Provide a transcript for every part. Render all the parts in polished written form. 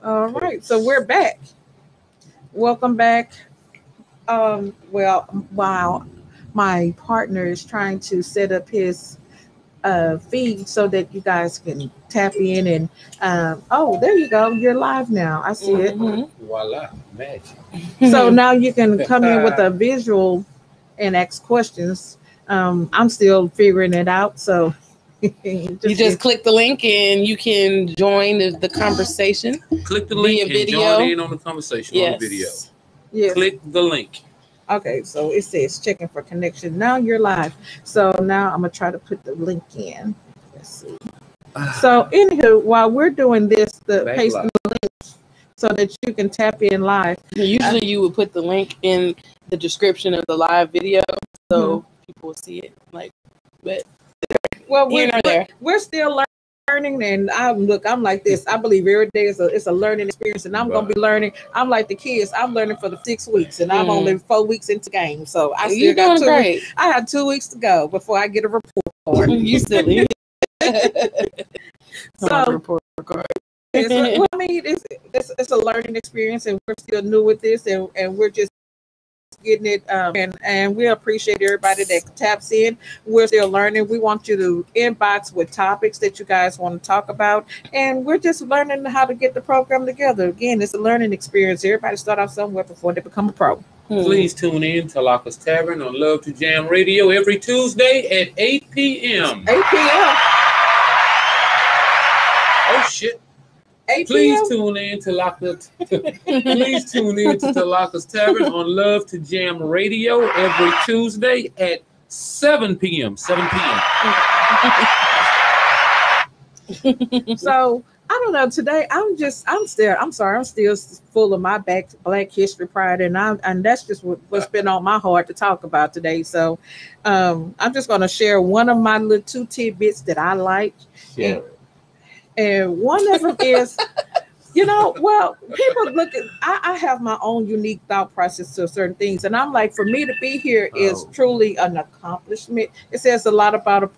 All right, so we're back. Welcome back. Well, while my partner is trying to set up his feed so that you guys can tap in and oh, there you go. You're live now. I see it. Voila, magic. So now you can come in with a visual and ask questions. I'm still figuring it out, so you just click the link and you can join the conversation. Click the link and video. join in on the conversation on the video. Yes. Click the link. Okay, so it says checking for connection. Now you're live. So now I'm gonna try to put the link in. Let's see. So anywho, while we're doing this, the pasting the link so that you can tap in live. Usually you would put the link in the description of the live video so people will see it. But well, we're still learning, and I'm like this. I believe every day it's a learning experience, and I'm gonna be learning. I'm like the kids. I'm learning for the 6 weeks, and I'm only 4 weeks into game, so I still got 2 weeks. I have 2 weeks to go before I get a report card. You silly. So report card. Well, I mean, it's a learning experience, and we're still new with this, and we're just getting it, and we appreciate everybody that taps in. We're still learning. We want you to inbox with topics that you guys want to talk about, and we're just learning how to get the program together. Again, it's a learning experience. Everybody start off somewhere before they become a pro. Please tune in to Locker's Tavern on Love to Jam Radio every Tuesday at 8 p.m. 8 p.m. Oh shit. Please tune in to Please tune in to Locker's Tavern on Love to Jam Radio every Tuesday at 7 p.m. 7 p.m. So I don't know. Today I'm still full of my Black history pride, and that's just what's been on my heart to talk about today. So I'm just going to share one of my little 2 tidbits that I like. Yeah. And one of them is, people look at, I have my own unique thought process to certain things. And I'm like, for me to be here is truly an accomplishment. It says a lot about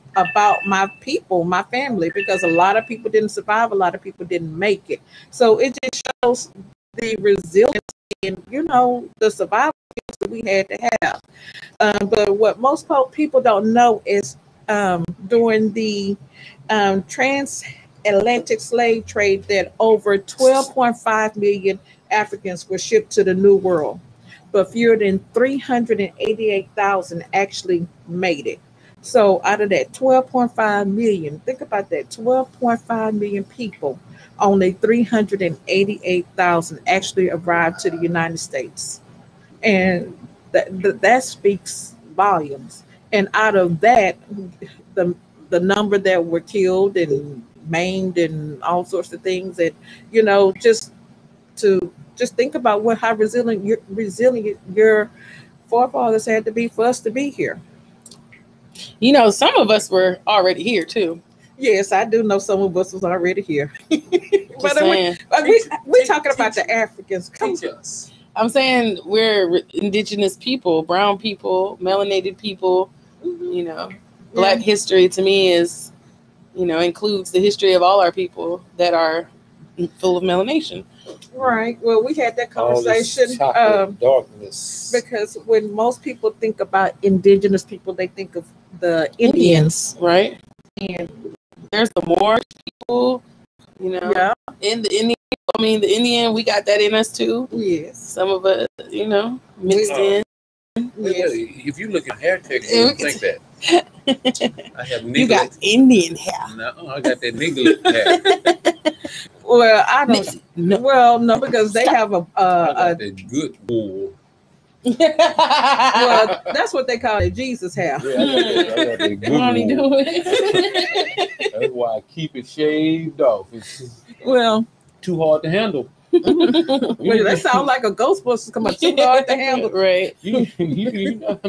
my people, my family, because a lot of people didn't survive. A lot of people didn't make it. So it just shows the resilience and, the survival that we had to have. But what most people don't know is during the transatlantic slave trade that over 12.5 million Africans were shipped to the New World, but fewer than 388,000 actually made it. So out of that 12.5 million, think about that, 12.5 million people, only 388,000 actually arrived to the United States. And that speaks volumes. And out of that, the number that were killed and maimed and all sorts of things, that just think about how resilient your forefathers had to be for us to be here. Some of us were already here too. Yes, I do know some of us was already here. But we're talking about the Africans. Teach us. I'm saying we're indigenous people, brown people, melanated people. Black history to me is, includes the history of all our people that are full of melanation. Right. Well, we had that conversation. Darkness. Because when most people think about indigenous people, they think of the Indians, right? And there's the Moorish people, Yeah. In the Indian. The Indian, we got that in us too. Yes. Some of us, mixed in. Yes. If you look at hair texture, you think that. I have You got Indian hair. No, I got that nigga hair. Well, I don't. Well, no, because they have a that good wool. Well, that's what they call it, Jesus hair. Yeah, I got that good wool. That's why I keep it shaved off. It's too hard to handle. Well, that sounds like a Ghostbusters come up. Too hard to handle. Right. You know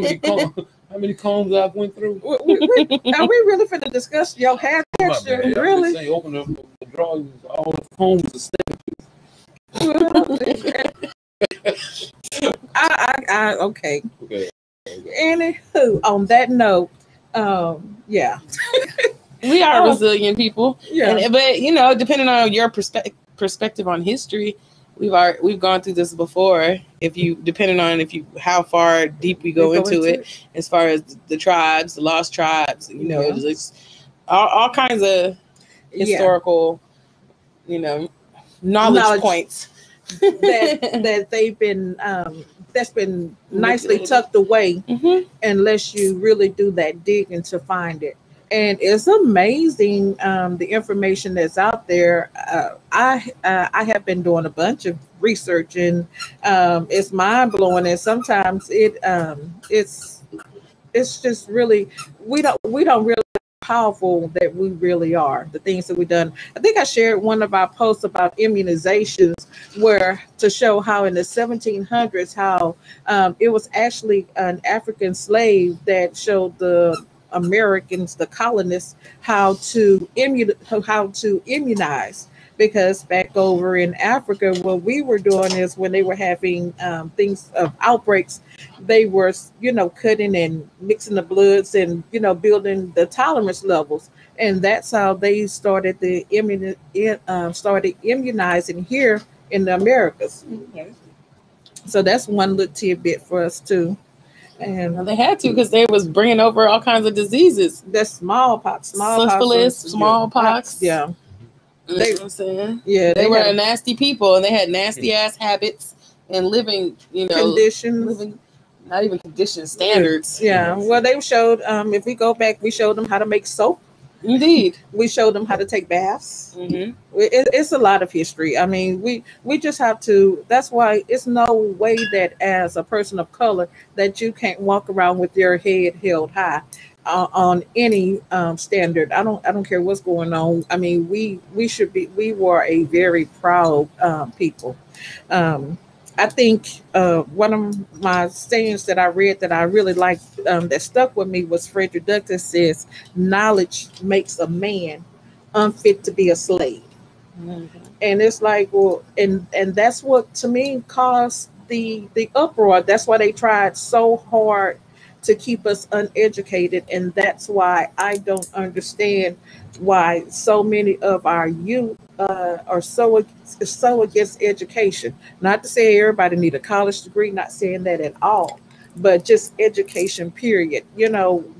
how many combs I went through? Are we really finna discuss your hair texture? Really? Say, open up the drawers, all the combs are sticking. Okay. Anywho, on that note, yeah. We are resilient people. Yeah. But depending on your perspective perspective on history, we've gone through this before. Depending on how far deep we go into it, as far as the tribes, the lost tribes, it's all kinds of historical, knowledge points that they've been that's been nicely tucked away, unless you really do that digging to find it. And it's amazing, the information that's out there. I have been doing a bunch of research, and it's mind blowing. And sometimes it's just really we don't realize how powerful that we really are. The things that we've done. I think I shared one of our posts about immunizations, where to show how in the 1700s how it was actually an African slave that showed the Americans, the colonists, how to immunize. Because back over in Africa, what we were doing is when they were having things of outbreaks, they were, cutting and mixing the bloods and, building the tolerance levels. And that's how they started started immunizing here in the Americas. Okay. So that's one little tidbit for us too. And they had to, because they was bringing over all kinds of diseases. That's smallpox, syphilis, smallpox. Yeah. You know what I'm saying? Yeah, they were nasty people, and they had nasty ass habits and living, conditions. Not even condition standards. Yeah. Well, they showed, if we go back, we showed them how to make soap. Indeed. We showed them how to take baths. It's a lot of history. I mean, we just have to, that's why it's no way that as a person of color that you can't walk around with your head held high on any standard. I don't care what's going on. I mean, we were a very proud people. I think one of my sayings that I read that I really liked, that stuck with me, was Frederick Douglass says, "Knowledge makes a man unfit to be a slave." And it's like, well, and that's what to me caused the uproar. That's why they tried so hard to keep us uneducated, and that's why I don't understand why so many of our youth are so against education. Not to say everybody need a college degree, not saying that at all, but just education, period.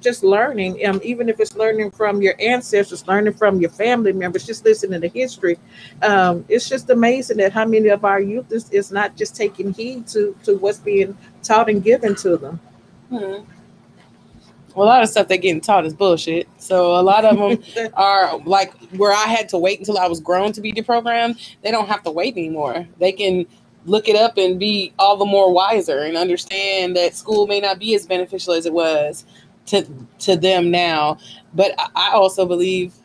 Just learning, even if it's learning from your ancestors, learning from your family members, just listening to history. It's just amazing that how many of our youth is not just taking heed to what's being taught and given to them. Well, a lot of stuff they're getting taught is bullshit. So a lot of them are like where I had to wait until I was grown to be deprogrammed. They don't have to wait anymore. They can look it up and be all the more wiser and understand that school may not be as beneficial as it was to them now. But I also believe,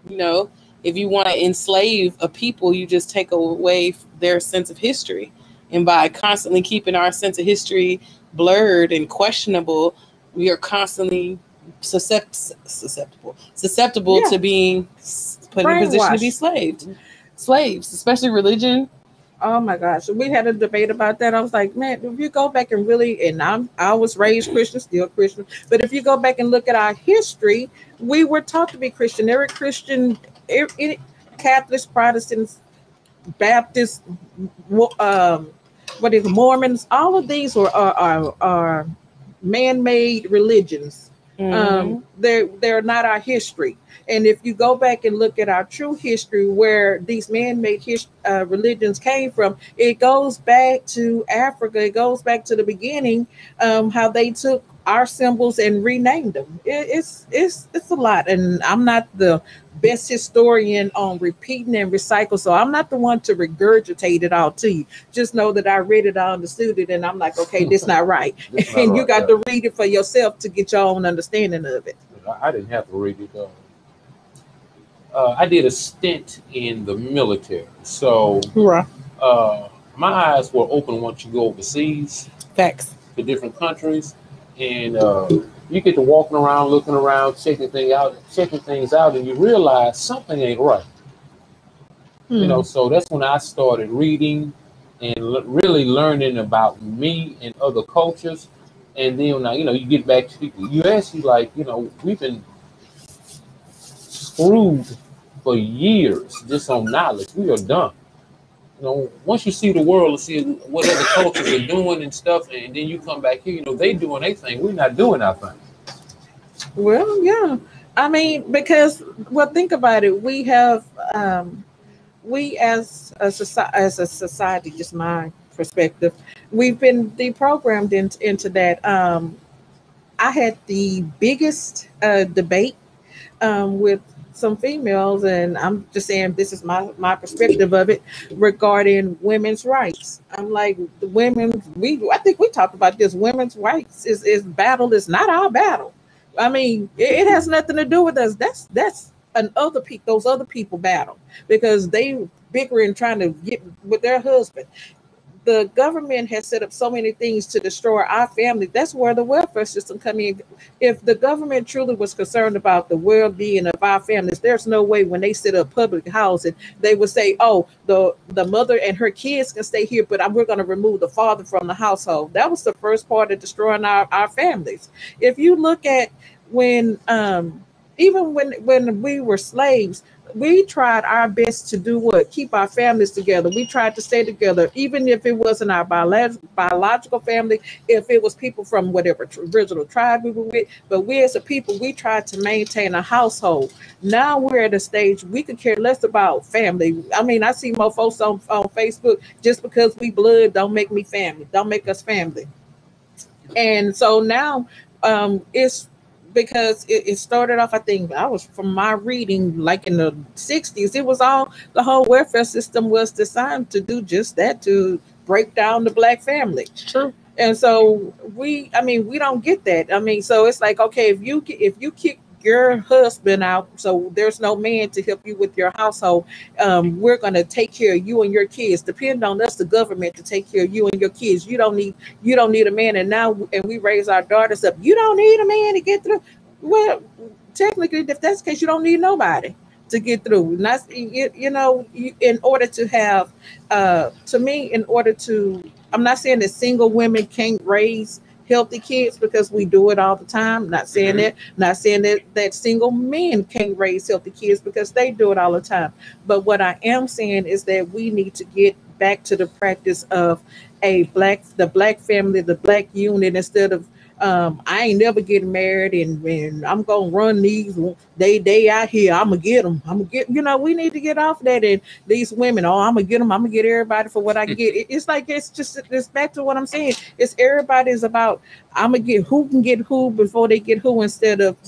if you want to enslave a people, you just take away their sense of history. And by constantly keeping our sense of history blurred and questionable, we are constantly susceptible to being put in a position to be slaves, especially religion. Oh my gosh, we had a debate about that. I was like, man, if you go back and really, and I was raised Christian, still Christian, but if you go back and look at our history, we were taught to be Christian. Every Christian, Catholics, Protestants, Baptists, Mormons, all of these are man-made religions. They're not our history. And if you go back and look at our true history, where these man-made religions came from, it goes back to Africa. It goes back to the beginning, how they took our symbols and renamed them. It's a lot. And I'm not the best historian on repeating and recycle, so I'm not the one to regurgitate it all to you. Just know that I read it, I understood it, and I'm like, okay, this not right. And you got to read it for yourself to get your own understanding of it. I didn't have to read it. I did a stint in the military, so my eyes were open once you go overseas. Facts. To different countries, and you get to walking around, looking around, checking things out, and you realize something ain't right. So that's when I started reading and really learning about me and other cultures. And then now, you get back to the U.S., you like, we've been screwed for years just on knowledge. We are done. once you see the world and see what other cultures are doing and stuff, and then you come back here, they doing their thing. We're not doing our thing. Well, yeah. I mean, because think about it. We have we as a society, just my perspective, we've been deprogrammed into that. I had the biggest debate with some females, and I'm just saying this is my perspective of it regarding women's rights. I'm like, the women, I think we talked about this. Women's rights is battle is not our battle. I mean, it has nothing to do with us. That's those other people battle, because they bickering trying to get with their husband. The government has set up so many things to destroy our family. That's where the welfare system come in. If the government truly was concerned about the well-being of our families, there's no way when they set up public housing, they would say, oh, the mother and her kids can stay here, but we're going to remove the father from the household. That was the first part of destroying our families. If you look at when, even when we were slaves, we tried our best to do what? Keep our families together. We tried to stay together, even if it wasn't our biological family, if it was people from whatever original tribe we were with. But we as a people, we tried to maintain a household. Now we're at a stage we could care less about family. I mean, I see more folks on Facebook, just because we blood don't make me family, don't make us family. And so now it's because it started off, I think I was from my reading, like in the 60s, it was the whole welfare system was designed to do just that, to break down the Black family. It's true. And so we don't get that. I mean, so it's like, okay, if you kick your husband out, so there's no man to help you with your household, we're going to take care of you and your kids. Depend on us, the government, to take care of you and your kids. You don't need a man. And we raise our daughters up, you don't need a man to get through. Well, technically, if that's the case, you don't need nobody to get through. And that's, in order to have, to me, I'm not saying that single women can't raise healthy kids, because we do it all the time. Not saying that. Not saying that single men can't raise healthy kids, because they do it all the time. But what I am saying is that we need to get back to the practice of the Black family, the Black unit, instead of I ain't never getting married, and I'm gonna run these. They out here. I'm gonna get them. We need to get off that. And these women, I'm gonna get them. I'm gonna get everybody for what I can get. It's like it's back to what I'm saying. It's everybody's about. I'm gonna get who can get who before they get who, instead of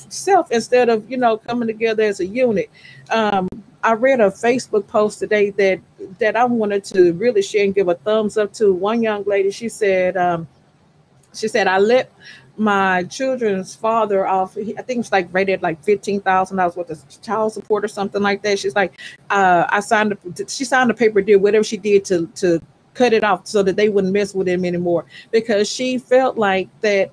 self instead of coming together as a unit. I read a Facebook post today that I wanted to really share and give a thumbs up to. One young lady, she said, I let my children's father off. I think it's like rated like $15,000 worth of child support or something like that. She's like, she signed a paper deal, whatever she did to cut it off so that they wouldn't mess with him anymore, because she felt like that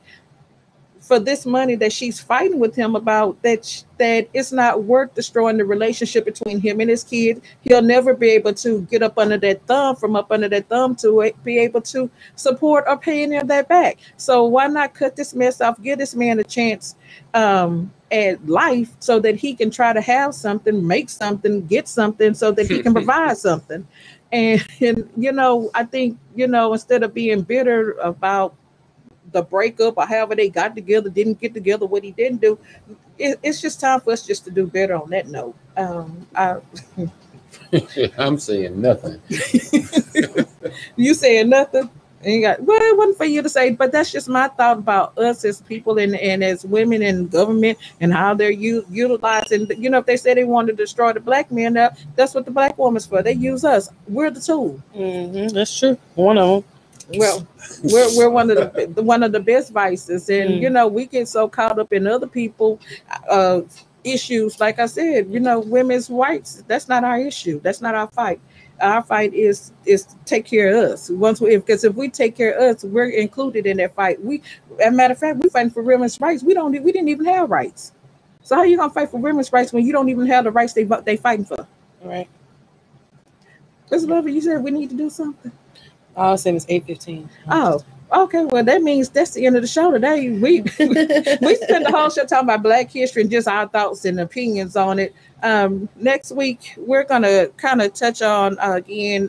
for this money that she's fighting with him about, that it's not worth destroying the relationship between him and his kid. He'll never be able to get up under that thumb to be able to support or pay any of that back. So why not cut this mess off, give this man a chance at life, so that he can try to have something, make something, get something, so that he can provide something. And I think, instead of being bitter about the breakup or however they got together, didn't get together, what he didn't do, it's just time for us just to do better on that note. I'm saying nothing. You saying nothing? It wasn't for you to say, but that's just my thought about us as people and as women in government, and how they're utilizing. If they say they want to destroy the Black man, that's what the Black woman's for. They use us. We're the tool. Mm-hmm, that's true. One of them. Well, we're one of the best vices, and we get so caught up in other people issues. Like I said, women's rights, that's not our issue. That's not our fight. Our fight is to take care of us. Because if we take care of us, we're included in that fight. As a matter of fact, we fighting for women's rights. We didn't even have rights. So how you gonna fight for women's rights when you don't even have the rights they fighting for? Right. Because Lovey, you said we need to do something. I was saying it's 8:15. Oh, Okay, well that means that's the end of the show today. We we spent the whole show talking about Black history and just our thoughts and opinions on it. Next week we're gonna kind of touch on again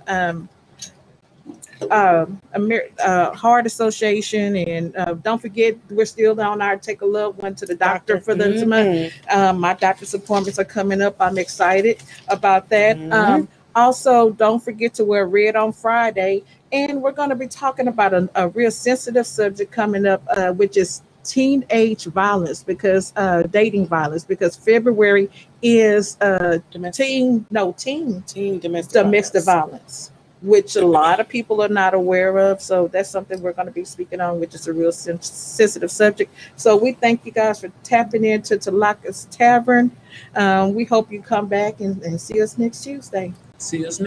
Heart Association, and don't forget we're still on our take a loved one to the doctor for the month. My doctor's appointments are coming up. I'm excited about that. Also, don't forget to wear red on Friday, and we're going to be talking about a real sensitive subject coming up, which is teenage violence, because dating violence, because February is teen domestic violence, which a lot of people are not aware of. So that's something we're going to be speaking on, which is a real sensitive subject. So we thank you guys for tapping into Talaka's Tavern. We hope you come back and see us next Tuesday. See us next.